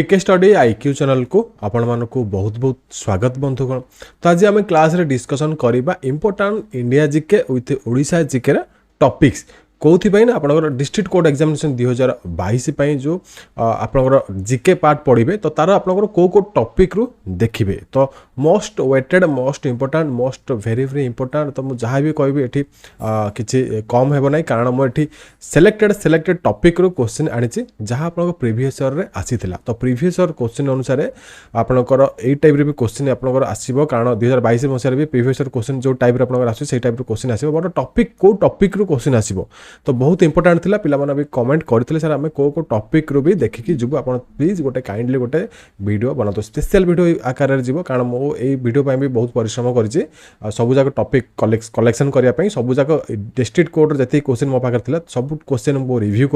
पीके study IQ channel को आपण मानक बहुत बहुत स्वागत बंधुगण। तो आज आम क्लास रे डिस्कसन करबा important India GK with Odisha GK topics कौन ना आप डिस्ट्रिक्ट कोर्ट एग्जामिनेशन 2022 जो आप जीके पार्ट पढ़े तो तार आप कौ टॉपिक रु देखिए तो most weighted most important most very very important. तो मुझे जहाँ भी कहि ये किसी कम हो ना कारण मुझे सिलेक्टेड टॉपिक रु क्वेश्चन आनी जहाँ आप प्रीवियस ईयर रे आसी तो प्रीवियस ईयर क्वेश्चन अनुसार आपंकर यही टाइप भी क्वेश्चन आपंकर आसो कारण 2022 मसीह भी प्रीवियस ईयर क्वेश्चन जो टाइप आसे टाइप क्वेश्चन आसो बट टॉपिक को टॉपिक रु क्वेश्चन आसो तो बहुत इंपोर्टेंट थिला पिला भी कमेंट करते सर आम को टॉपिक रू भी देखिकी जीव आप प्लीज गोटे काइंडली गोटे वीडियो बनाते स्पेशल वीडियो आकार में जीव कारण मो ये वीडियो भी बहुत परिश्रम करी सब जाक टॉपिक कलेक्शन करने सब जाक डिस्ट्रिक्ट कोर्ट जी क्वेश्चन मो पाखे था सब क्वेश्चन मो रिव्यू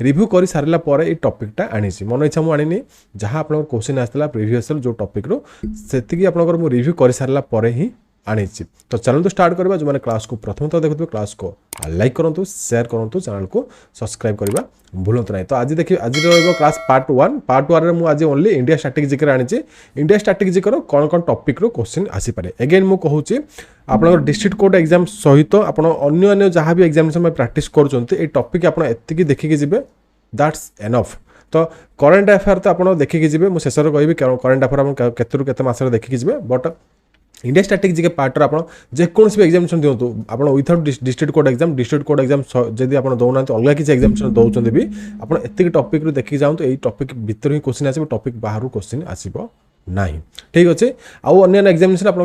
रिव्यू कर सारा पर ये टॉपिकटा आनी मन इच्छा मुझे आनी जहाँ आप क्वेश्चन आसाला प्रीवियस जो टॉपिक रू से आप रिव्यू कर सारा पर ही आनी। तो चैनल तो स्टार्ट करवा जो मैंने क्लास को प्रथम तो देखते क्लास को लाइक करूँ शेयर करूँ चैनल को सब्सक्राइब करवा भूलु ना। तो आज देखिए आज क्लास पार्ट 1 में मुझे ओनली इंडिया स्टैटिक जीके आनी इंडिया स्टैटिक जीके कौन कौन टॉपिक रो क्वेश्चन आसीपे अगेन मुझे कहूँ आप डिस्ट्रिक्ट कोर्ट एग्जाम सहित आप अन्य जहाँ भी एग्जामिनेशन में प्रैक्टिस कर टॉपिक आप देखिकी जी दैट्स एनफ। तो करेन्ट अफेयर तो आप देखिकी जी मुझे शेष कहि करेन्ट अफेयर केते मास देखिकी जी बट इंडिया स्टैटिक जीके पार्टर आप जेकोसी भी एग्जामिनेशन दिंतु आप विथआउट डिस्ट्रिक्ट कोर्ट एग्जाम जदि आप दौना अलग किसी एग्जामिनेशन दौरान भी आप एति टॉपिक रू देखिए जाऊँ यही टॉपिक भीतर ही क्वेश्चन आसो टॉपिक बाहर क्वेश्चन आसो नहीं ठीक अच्छे आउ अन्य एग्जामिनेशन आप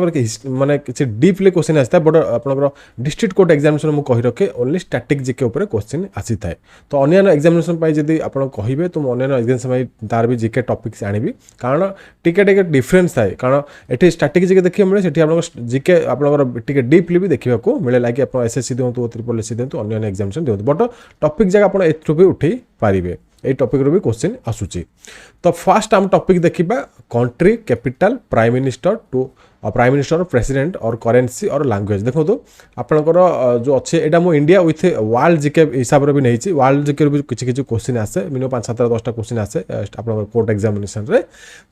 माने किसी डीपली क्वेश्चन आसता है बट आप डिस्ट्रिक्ट कोर्ट एग्जामिनेशन मुझे कही रखे ओनली स्टैटिक जीके उपर क्वेश्चन आसी थाए। तो अन्य एग्जामिनेशन जब आप कहे तो अन्य एग्जामिनेशन तार भी जीके टॉपिक्स आनी कारण टिके डिफरेन्स थाए कारण ये स्टैटिक जीके देखिए मिले से जीके आप डीपली भी देखा मिले लाइक आप एसएससी दिंतु ट्रिपल एससी दिंतु अन्य एग्जामिनेशन दिंतु बट टॉपिक जगह आप एथु भी उठे पारे ये टॉपिक रू भी क्वेश्चन आसूची। तो फास्ट आम टॉपिक देखिबा country capital prime minister president और करेन्सी और लैंग्वेज देखो तो आपनकर जो अच्छे यहाँ मुझे इंडिया विथ वर्ल्ड जीके हिसाब से भी नहीं वर्ल्ड जीके भी किसी क्वेश्चन आसे मिनिमम 5-7-10टा क्वेश्चन आसे आप कोर्ट एग्जामिनेशन रे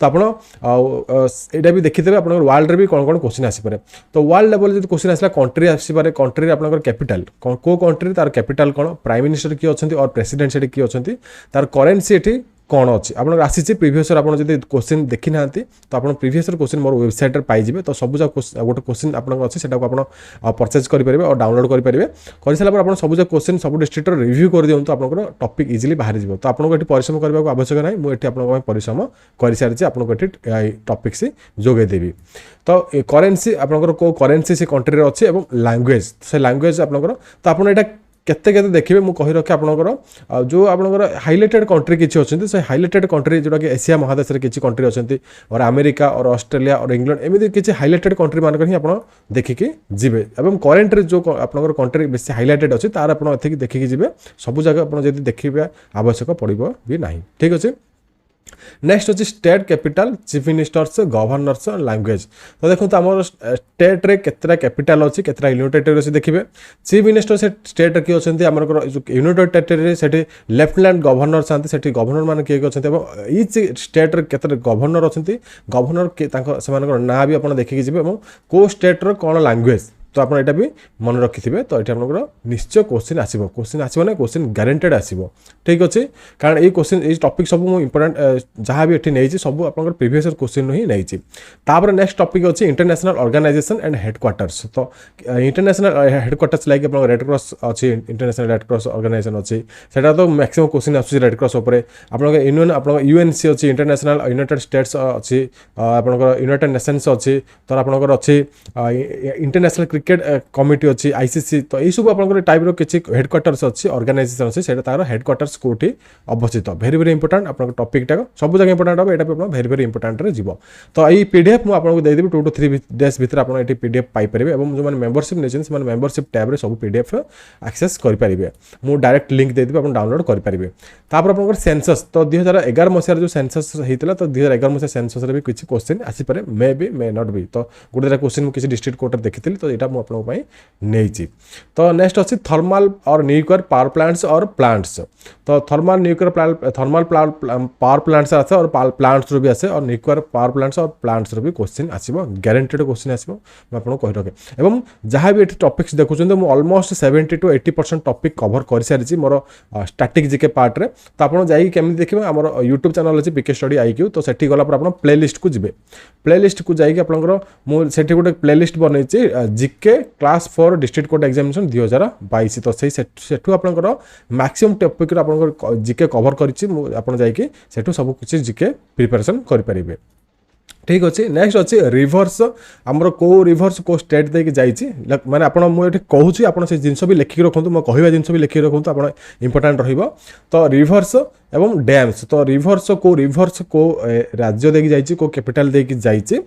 तो आपड़ा भी देखिए आप वर्ल्ड रे भी कौन कौन क्वेश्चन आसीपे। तो वर्ल्ड लेवल जो क्वेश्चन आसला कंट्री आसपे कंट्री आप कैपिटल को कंट्री तार कैपिटल कौन प्राइम मिनिस्टर किए अच्छा और प्रेसिडेंट से किए अच्छा तार करेन्सी ये कौन अच्छी आप आसी प्रीवियस आप क्वेश्चन देखी ना तो आप प्रीवियस क्वेश्चन मोर वेबसाइट पाइबे तो सब गोटे क्वेश्चन आपको अच्छे से परचेज करेंगे और डाउनलोड करेंगे कर सारा आप सब क्वेश्चन सब डिस्ट्रिक्ट रिव्यू कर दिखाँ आप टॉपिक इजिली बाहर जाए। तो आपको ये परिश्रम करने को आवश्यक ना मुझे आप परिश्रम कर सारी आपको ये टॉपिक से जोगेदेवी। तो करेन्सी आपंकर को करेन्सी से कंट्री अच्छे और लैंग्वेज से लैंग्वेज आपंकर तो आप केते देखिए मुझे कही रखे आपंकर जो आपंकर हाइलाइटेड कंट्री किसी अच्छे से हाइलाइटेड कंट्री जोटा कि एशिया महादेश में किसी कंट्री अच्छे और अमेरिका और ऑस्ट्रेलिया और इंग्लैंड एमती किसी हाइलाइटेड कंट्री मानक ही आप देखिकी जीवे और करेन्ट जो आपंकर कंट्री बेस हाइलाइटेड अच्छी तार आप देखिकी जी सब जगह आप देखिए आवश्यक पड़ो भी ना ठीक अच्छे। नेक्स्ट अच्छे state capital chief ministers governors language तो देखो तो आम स्टेट रे केतरा कैपिटल अच्छी केतरा यूनियन टेरिटरी अच्छी देखिए चीफ मिनिस्टर से स्टेट किए अच्छा आम यूनियन टेरिटरी से लेफ्टिनेंट गवर्नर चाहते गवर्नर मैंने किए अच्छा इच स्टेट केतरे गवर्नर अच्छा गवर्नर ना भी आप देखिए जी को स्टेट कौन लैंग्वेज तो आप यहाँ भी मन रखिथे तो ये आप निश्चय क्वेश्चन आसो ना क्वेश्चन गारंटेड आसो ठीक अच्छे कारण ये क्वेश्चन ये टॉपिक सब मुझे इंपोर्टेंट जहाँ भी ये नहीं सब आप प्रीवियस क्वेश्चन ही नहीं। तापर नेक्स्ट टॉपिक अच्छे इंटरनेशनल ऑर्गेनाइजेशन एंड हेडक्वार्टर्स तो इंटरनेशनल हेडक्वार्टर्स लाइक आप रेड क्रॉस अच्छी इंटरनेशनल रेड क्रॉस ऑर्गेनाइजेशन अच्छी से तो मैक्सिमम क्वेश्चन आस रेड क्रॉस उपर आप यूनियन आप यूएनसी अच्छी इंटरनेशनल यूनाइटेड स्टेट्स अच्छी आप यूनाइटेड नेशंस अच्छी तो आपंकर अच्छी इंटरनेशनल क्रिकेट कमिटी अच्छी आईसीसी तो यही सब आप टाइप किसी हेडक्वार्टर्स अच्छी ऑर्गेनाइजेशन अच्छी से तार हेडक्वार्टर्स कौटी अवस्थित वेरी वेरी इंपोर्टेंट आप टॉपिकटा सब जगह इंपोर्टेंट हम यहाँ वेरी वेरी इंपोर्टेंट जीव। तो यही पीडीएफ मुझे देदेवी 2 to 3 days भर आप पीडीएफ पाइपर और जो मेंबरशिप नहीं मेंबरशिप टैब रे सब पीडीएफ एक्सेस करेंगे मुझे डायरेक्ट लिंक देदेवी आप डाउनलोड करेंगे। तापर आप सेंसस तो 2011 मसीहार जो सेंसस होता तो 2011 मसीहा सेंसस भी किसी क्वेश्चन आसीपे may be may not be तो गोटे क्वेश्चन किसी डिस्ट्रिक्ट कोर्ट देखी तो यहाँ मुझे नहीं। तो नेक्स्ट अच्छी थर्माल और न्यूक्लियर पावर प्लांट्स और प्लांट्स। तो thermal nuclear thermal power plants आसे और प्लांट्स भी आसे और न्यूक्लियर पावर प्लांट्स और प्लांट्स भी क्वेश्चन आसो ग्यारंटेड क्वेश्चन आसो मुझे कही रखे। और जहाँ भी ये टॉपिक्स देखुं मुझे ऑलमोस्ट 70 to 80% टॉपिक कवर कर सारी मोर स्टैटिक जीके पार्ट रे। तो आप जाकि देखिए आम यूट्यूब चैनल अच्छी पीके स्टडी IQ। तो सेठी गला आप प्लेलिस्ट को जी प्लेलिस्ट को जाकि आपंकर गोटे प्लेलिस्ट बनई GK class 4 district court examination 2022। तो सेठू आपंकर मैक्सिमम टॉपिक आप जीके कवर कर सब किसी जीके प्रिपरेशन करें। ठीक अच्छे। नेक्स्ट अच्छे रिभर्स आमर को रिभर्स को स्टेट देके जाइए माने आपन मुझे कहूँ आप जिनस भी लिखिक रखुँ मो कहवा जिनस भी लिखिक रखुँ आप इंपोर्टाट रहिबो। तो रिभर्स एवं डैम्स। तो रिभर्स को राज्य देकी जाइए को कैपिटल देकी जाइए।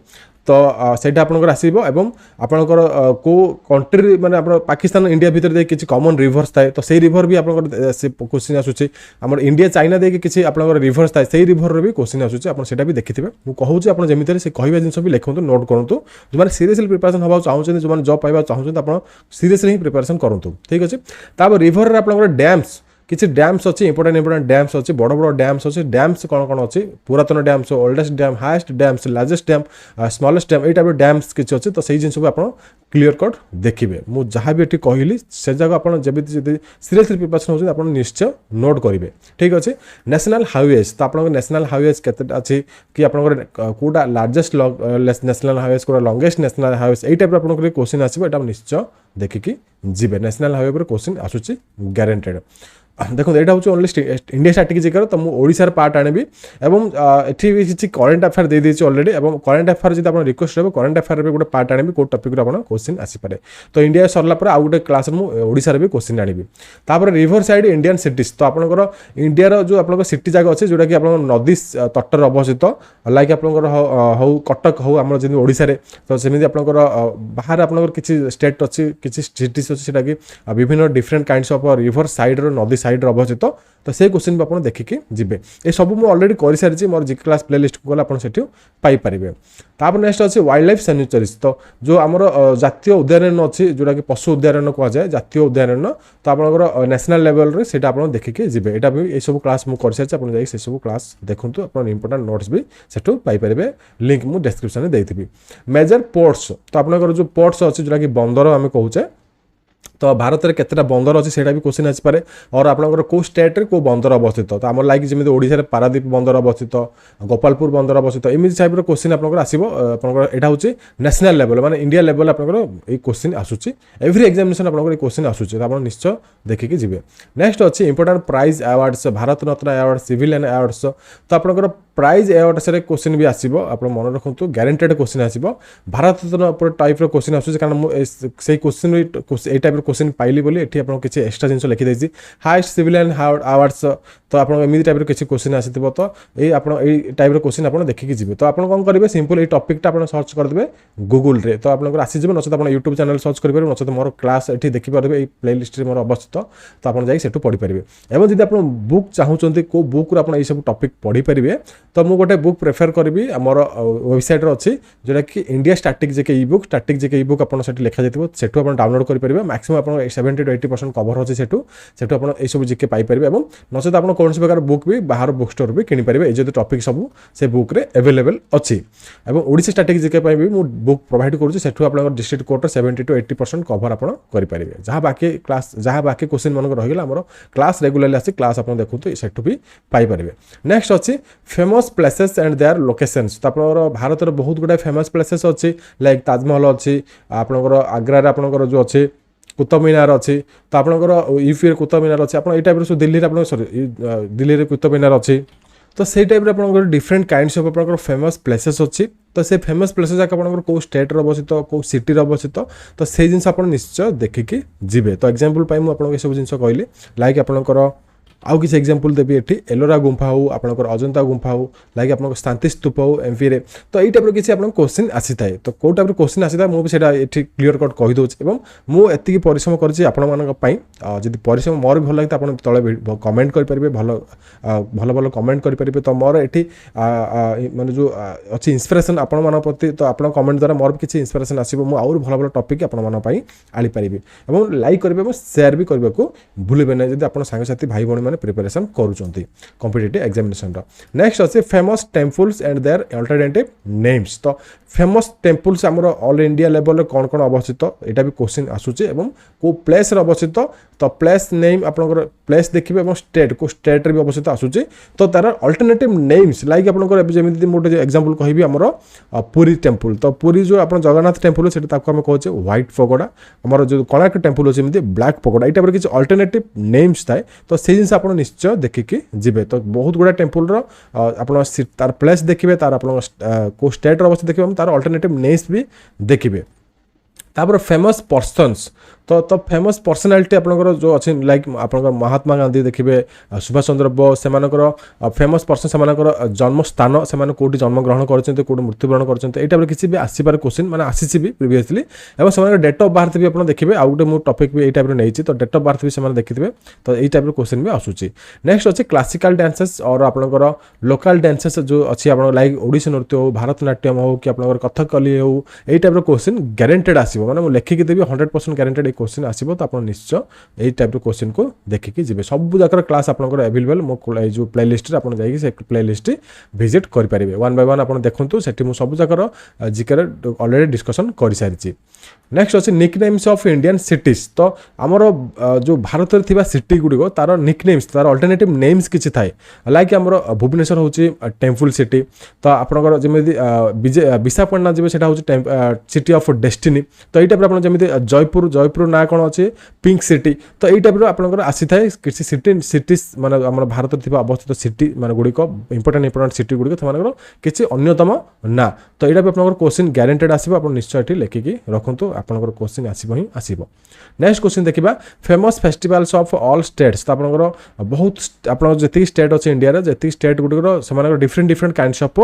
तो सेटा आपनकर आसीबो एवं आपनकर को कंट्री माने आपन पाकिस्तान इंडिया भीतर दे किछि कॉमन रिवर्स थाए। तो सेही रिवर भी आपनकर से क्वेश्चन आसुछि। हमर इंडिया चाइना दे किछि आपनकर रिवर्स थाए सेही रिवर रे भी क्वेश्चन आसुछि। आपन सेटा भी देखिथिबे। मु कहूछि आपन जेमितरे से कहबा जिंस भी लिखंतु नोट करंतु। जो माने सीरियसली प्रिपरेशन हबा चाहउछन जो माने जॉब पाइबा चाहउछन आपन सीरियसली ही प्रिपरेशन करंतु। ठीक अछि। ताब रिवर रे आपनकर डैम्स किसी डैम्स अच्छी इंपोर्टेंट डैम्स अच्छी बड़ बड़ डैम्स अच्छी। डैम्स कौन कौन अच्छी पुरातन dams oldest dam highest dams largest dam smallest dam type dams किसी अच्छी। तो सही जिन भी आप क्लियर कट देखिए। मुझे जहाँ भी ये कहली से जगह आप सीरियसली प्रिपरेशन होती आप निश्चय नोट करेंगे। ठीक अच्छे। National highways. तो आप नेशनल हाईवेज के अच्छी कि आप कौटा लार्जेस्ट नेशनल हाईवेज कौटा लंगेस्ट नेशनल हाईवेज यही टाइप आप क्वेश्चन आसो। यहाँ निश्चय देखिकी जी नेशनल हाईवे पर क्वेश्चन आसूँ ग्यारंटेड। देखो यहाँ हूँ ओनली इंडिया स्टैटिक जीके। तो मुझे ओडिशार पार्ट आनिबी एवं एठी भी किसी करेन्ट अफेयर दे देछि ऑलरेडी। एवं करेन्ट अफेयर जब आप रिक्वेस्ट हे करेन्ट अफेयर भी गोटे पार्ट आनिबी को टॉपिक रे आपन क्वेश्चन आसीपारे। तो इंडिया सरला पर आउ गोटे क्लास मु ओडिशार भी क्वेश्चन आनिबी। तापर रिवर साइड इंडियन सिटीज। तो आपनकर इंडिया जो आपन सिटी जगह अच्छे जोटा कि आप नदी तटर अवस्थित लाइक आपनकर हौ कटक हौ आम जमी ओडिशा रे। तो सेमिति आपनकर बाहर आपनकर किछि स्टेट अच्छी किछि सिटीज अच्छी सेटा कि विभिन्न different kinds of river side रो नदी साइड अवस्थित। तो से क्वेश्चन भी आप देखिकी जी। ये सब मुझे ऑलरेडी कर सारी मोर जी क्लास प्लेलिस्ट को गले आप पाइपर। तापर नेक्स्ट अच्छे वाइल्ड लाइफ सैंक्चुरीज। तो जो आमर जातीय उद्यान अच्छी जोटा कि पशु उद्यान कहुए जातीय उद्यान। तो आपंकर नेशनल लेवल रे सेटा आप देखिए जी। यहाँ भी ये सब क्लास मुझे कर सारी आप से सब क्लास देखूँ आप इंपोर्टेंट नोट्स भी सेठू पाइपर। लिंक मुझे डिस्क्रिप्शन में देती। Major ports. तो आपंकर जो पोर्ट्स अच्छी जोटा कि बंदर आम कहूचे। तो भारत में केतटा बंदर अच्छी से भी क्वेश्चन आसपे। और आपंकर को स्टेट रे को बंदर अवस्थित। तो आम लाइक जमी ओडिशा पारादीप बंदर अवस्थित गोपालपुर बंदर अवस्थित एमती टाइप क्वेश्चन आपंकर आसो। यहाँ हूँ नेशनल लेवल माने इंडिया लेवल आपंकर ये क्वेश्चन आसूँ एव्री एग्जामिनेशन आपंकर क्वेश्चन आसूँ। आप निश्चय देखिए जी। नेक्स्ट अच्छी important prize awards Bharat Ratna award civilian awards. तो आपंकर प्राइज अवार्ड्स क्वेश्चन भी आसो। आप मन रखु ग्यारंटेड क्वेश्चन आसो। भारत रत्न टाइप क्वेश्चन आसूँ कारण से क्वेश्चन ये टाइप क्वेश्चन पाइली बोली एठी आपन किछि एक्स्ट्रा जिंस लिखि देछि हाईएस्ट सिविलियन अवार्ड्स। तो आपन एमि टाइप किछि क्वेश्चन आसीथिबो। तो ए आपन ए टाइप रो क्वेश्चन आपन देखिकि जिवे। तो आपन कोन करिवे सिंपल ए टॉपिक टा आपन सर्च कर देबे गूगल रे। तो आपन आसी जिवे नचत आपन यूट्यूब चैनल सर्च करि परबे नचत मोर क्लास एठी देखि परबे ए प्लेलिस्ट रे मोर अवस्थित। तो आपन जाई सेटु पढि परिबे। एवं जदि आपन बुक चाहउचंती को बुक रो आपन ए सब टॉपिक पढि परिबे। तो मु गोटे बुक प्रेफर करबी हमर वेबसाइट रे अछि जेटा कि इंडिया स्टैटिक जेके ई बुक आपन सेठी लिखा जायतिबो। सेटु आपन डाउनलोड करि परिबे। मैक्सिमम आपन 70 to 80% कवर अच्छे सेठू आप सब जीके पाइपर। और नचेत आप कौन प्रकार बुक भी बाहर बुक स्टोर भी किनीपर जो टॉपिक सब से बुक रे अवेलेबल अच्छी। और ओडिशा स्टैटिक जीके भी मुझे बुक प्रोवाइड करूँ आप डिस्ट्रिक्ट कोर्ट 70 to 80% कवर आप करेंगे। जहाँ बाकी क्लास जहाँ बाकी क्वेश्चन मन रहीगला आम क्लास रेगुलारली आसी क्लास आप देखते सेठू भी पाइपर। नेक्स्ट अच्छी famous places and their locations. तो आप भारत में बहुत गुड़ा फेमस प्लेसेस अच्छी लाइक ताजमहल अच्छी आपंकर आग्रा आपंकर जो अच्छी कुतुब मीनार अच्छी। तो आपंकर यूपी कुतुब मीनार अच्छी आप टाइप सब दिल्ली आप सॉरी दिल्ली में कुतुब मीनार अच्छी। तो से टाइप आप डिफरेंट काइंड्स ऑफ आप फेमस प्लेसेस अच्छी। तो से फेमस प्लेसेस जाक आप कौ स्टेट अवस्थित कौ सिटी अवस्थित। तो से जिन आप निश्चय देखिकी जी। तो एग्जांपल मुझे सब जिन कहली लाइक आपंकर आउ किसी एग्जांपल देबी एठी एलोरा गुंफा हो आपनकर अजंता गुंफा हो लाइक आपनकर शांति स्तूप हो एमपी रे तो एई टाइप रो किसी आपन क्वेश्चन आसी थाए तो को टाइप रो क्वेश्चन आसी थाए मु भी सेटा एठी क्लियर कट कहि दोछ एवं मु एति की परिश्रम करछि आपन मानक पई जदि परिश्रम मोर भी भल लागत आपन तळे कमेंट कर परिबे भलो भलो कमेंट कर परिबे तो मोर एठी माने जो अछि इंस्पिरेशन आपन मान प्रति तो आपन कमेंट द्वारा मोर किछि इंस्पिरेशन आसीबो मु और भलो टॉपिक आपन मान पई आली परिबे एवं लाइक करबे एवं शेयर भी करबे को भूलिबे नै जदि आपन संग साथी भाई बहन माने प्रिपरेशन करूचंती कॉम्पिटिटिव एग्जामिनेशन रो नेक्स्ट अछि famous temples and their alternative names तो फेमस टेम्पल्स हमर ऑल इंडिया लेवल कोन कोन अवस्थित एटा भी क्वेश्चन आसुचे एवं को प्लेस रे अवस्थित तो प्लेस नेम आपनकर प्लेस देखिबे एवं स्टेट को स्टेट रे भी अवस्थित आसुचे तो तार अल्टरनेटिव नेम्स लाइक आपनकर जेमिति मोटे एग्जांपल कहिबी हमर पुरी टेम्पल तो पुरी जो आपन जगन्नाथ टेम्पल सेटा ताको हम कहचे व्हाइट पगोडा हमर जो कोणार्क टेम्पल अछि जेमिति ब्लैक पगोडा एटा पर किछ अल्टरनेटिव नेम्स थाए तो से जिंस आपन निश्चय देखिके जिबे तो बहुत गुडा टेम्पल रो आपन तार प्लेस देखिबे तार आपन को स्टेट रो अवस्थित देखिबे तार अल्टरनेटिव नेम्स भी देखिबे तापर फेमस पर्सन्स तो फेमस पर्सनालिटी आपनकर जो अछि लाइक आपनकर महात्मा गांधी देखिबे सुभाष चंद्र बोस सेमानकर फेमस पर्सन सेमानकर जन्म स्थान सेमान कोठी जन्म ग्रहण करछन्ते कोठी मृत्युवरण करछन्ते एटा किछि भी आसी पारे क्वेश्चन माने आसीछि भी प्रीवियसली एवं सेमानकर डेट ऑफ बर्थ भी आपन देखिबे आ गुटे मु टॉपिक भी ए टाइप रो नैछि तो डेट ऑफ बर्थ भी सेमान देखिथिबे तो ए टाइप रो क्वेश्चन भी आसुछि नेक्स्ट अछि क्लासिकल डांसेस और आपनकर लोकल डांसेस जो अछि आपन लाइक ओडिसी नृत्य हो भारतनाट्यम हो कि आपनकर कथकली हो ए टाइप रो क्वेश्चन गारंटेड आसीबो माने मु लेखि के देबी 100% गारंटेड क्वेश्चन आसीबो तो आपण निश्चय एई टाइप रो क्वेश्चन को देखि जिबे सब जाकर क्लास आपनकर अवेलेबल मो जो प्लेलिस्ट रे आपण जाई के से प्लेलिस्ट विजिट कर परिबे वन बाय वन आपण देखंतु सेठी मु सब जाकर जिकर ऑलरेडी डिस्कशन कर सारिछि नेक्स्ट अछि निकनेम्स ऑफ इंडियन सिटीज तो हमर जो भारत रे थिबा सिटी गुडी को तार निकनेम्स तार अल्टरनेटिव नेम्स किछि थाए लाइक हमर भुवनेश्वर होछि टेम्पल सिटी तो आपनकर जेमिति विशाखापट्टनम जेबे सेटा होछि सिटी ऑफ डेस्टिनी तो एई टाइप आपण जेमिति जयपुर ना कोन अछि पिंक सिटी तो एई टाइप रो आपनकर आसी थाए किछि सिटीज माने हमर भारत रे थिबा अवस्थित सिटी माने गुडी को इंपोर्टेंट सिटी गुडी को थमानकर किछि अन्यतम ना तो एटा भी आपनकर क्वेश्चन गारंटेड आसीबो आपण निश्चय एठी लेखिकी रखंतु आपनकर क्वेश्चन आसीबो ही आसीबो नेक्स्ट क्वेश्चन देखिबा famous festivals of all states तो आपनकर बहुत आपन जति स्टेट अछि इंडिया रे जति स्टेट गुडी को समानकर डिफरेंट काइंड्स ऑफ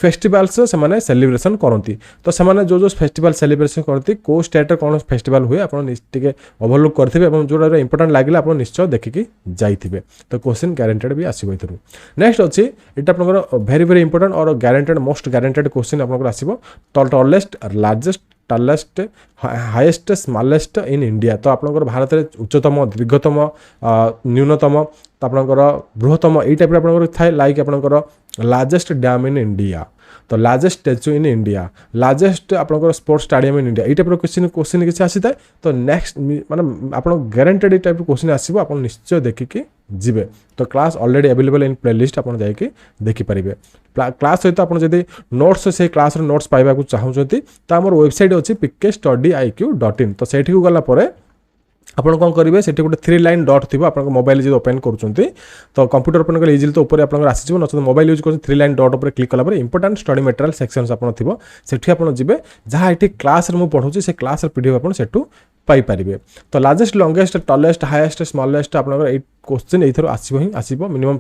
फेस्टिवल्स समाने सेलिब्रेशन करंती तो समाने जो फेस्टिवल सेलिब्रेशन करती को स्टेट रे कोन फेस्टिवल हुए आपण निश्चित ओवरलुक करथिबे एवं जोरा इंपोर्टेंट लागिला आपण निश्चय देखिकी जाइथिबे तो क्वेश्चन गारंटेड भी आसीबो इथरु नेक्स्ट अछि एटा आपनकर वेरी इंपोर्टेंट और गारंटेड मोस्ट गारंटेड क्वेश्चन आपनकर आसीबो tallest largest tallest highest smallest in India तो आपनकर भारत रे उच्चतम दीर्घतम न्यूनतम तो आपनकर बृहत्तम एई टाइप रे आपनकर थाए लाइक आपनकर लार्जेस्ट डैम इन इंडिया तो largest statue in India largest आपनकर स्पोर्ट्स स्टेडियम इन इंडिया एई टाइप रो क्वेश्चन किछि आसी थाए तो नेक्स्ट माने आपन गारंटेड एई टाइप रो क्वेश्चन आसीबो आपन निश्चय देखिके जिबे तो class already available in playlist आपन जाई के देखि परिबे क्लास सहित आपन जदी नोट्स से क्लास रो नोट्स पाइबा को चाहउछथि तो हमर वेबसाइट अछि pkstudy.iq.in तो सेठी को गला परे आपण कोन करिवे सेठी गोटे 3 लाइन डॉट थिबो आपण मोबाइल जे ओपन करूचंती तो कंप्यूटर ओपन कर इजीली तो ऊपर आपण आसी जिवो न मोबाइल यूज कर 3 लाइन डॉट ऊपर क्लिक कला पर इंपोर्टेंट स्टडी मटेरियल सेक्शंस आपण थिबो सेठी आपण जिबे जहा एठी क्लास रे मु पढौची से क्लास रे पीडीएफ आपण सेठू पाई परिबे तो largest longest tallest highest smallest आपण ए क्वेश्चन एथरो आसीबो ही आसीबो मिनिमम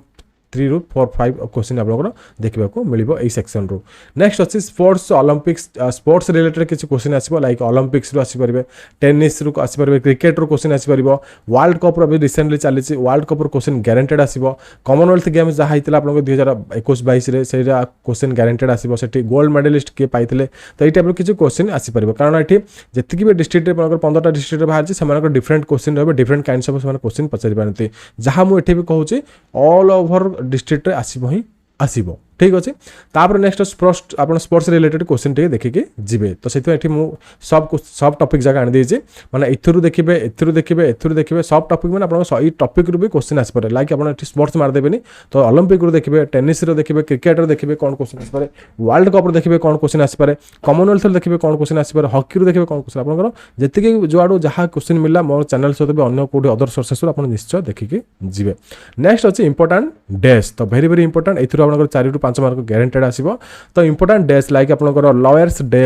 3 ରୁ 4-5 क्वेश्चन आपनकर देखिबा को मिलिबो एई सेक्शन रो नेक्स्ट अछि स्पोर्ट्स ओलंपिक्स स्पोर्ट्स रिलेटेड किछ क्वेश्चन आसीबो लाइक ओलंपिक्स रो आसी परिबे टेनिस रो आसी परिबे क्रिकेट रो क्वेश्चन आसी परिबो वर्ल्ड कप रो भी रिसेंटली चली छि वर्ल्ड कप रो क्वेश्चन गारंटेड आसीबो कॉमनवेल्थ गेम्स जहा हितला आपनकर 2021-22 रे सेरा क्वेश्चन गारंटेड आसीबो सेठी गोल्ड मेडलिस्ट के पाइथिले तो एई टाइप रो किछ क्वेश्चन आसी परिबो कारण एठी जति भी डिस्ट्रिक्ट रे आपनकर 15टा डिस्ट्रिक्ट रे बाहर छि समानकर डिफरेंट क्वेश्चन रहबे डिफरेंट काइंड्स ऑफ समान क्वेश्चन पचारि पारंती जहा मु एठी भी कहूची ऑल ओवर डिस्ट्रिक्ट रे आसीबो ही आसीबो ठीक अछि तापर नेक्स्ट स्पोर्ट्स आपण स्पोर्ट्स रिलेटेड क्वेश्चन टे देखिके जिबे तो सेति एठी मु सब टॉपिक जगह आनि देछि माने इथुरु देखिबे सब टॉपिक माने आपण सही टॉपिक रु भी क्वेश्चन आसी पारे लाइक आपण एठी स्पोर्ट्स मार देबेनी तो ओलंपिक रु देखिबे टेनिस रो देखिबे क्रिकेट रो देखिबे कोन क्वेश्चन आसी पारे वर्ल्ड कप रो देखिबे कोन क्वेश्चन आसी पारे कॉमनवेल्थ रो देखिबे कोन क्वेश्चन आसी पारे हॉकी रो देखिबे कोन क्वेश्चन आपनकर जति जो आडो जहा क्वेश्चन मिलला मोर चैनल सहित भी अन्य कोडी अदर सोर्सेस रो आपण निश्चय देखिके जिबे नेक्स्ट अछि इंपोर्टेंट डेज तो वेरी इंपोर्टेंट इथुरु आपनकर 4 ରୁ 5 मार्क गारंटेड आसीबो तो इंपोर्टेंट डेज लाइक आपनकर लॉयर्स डे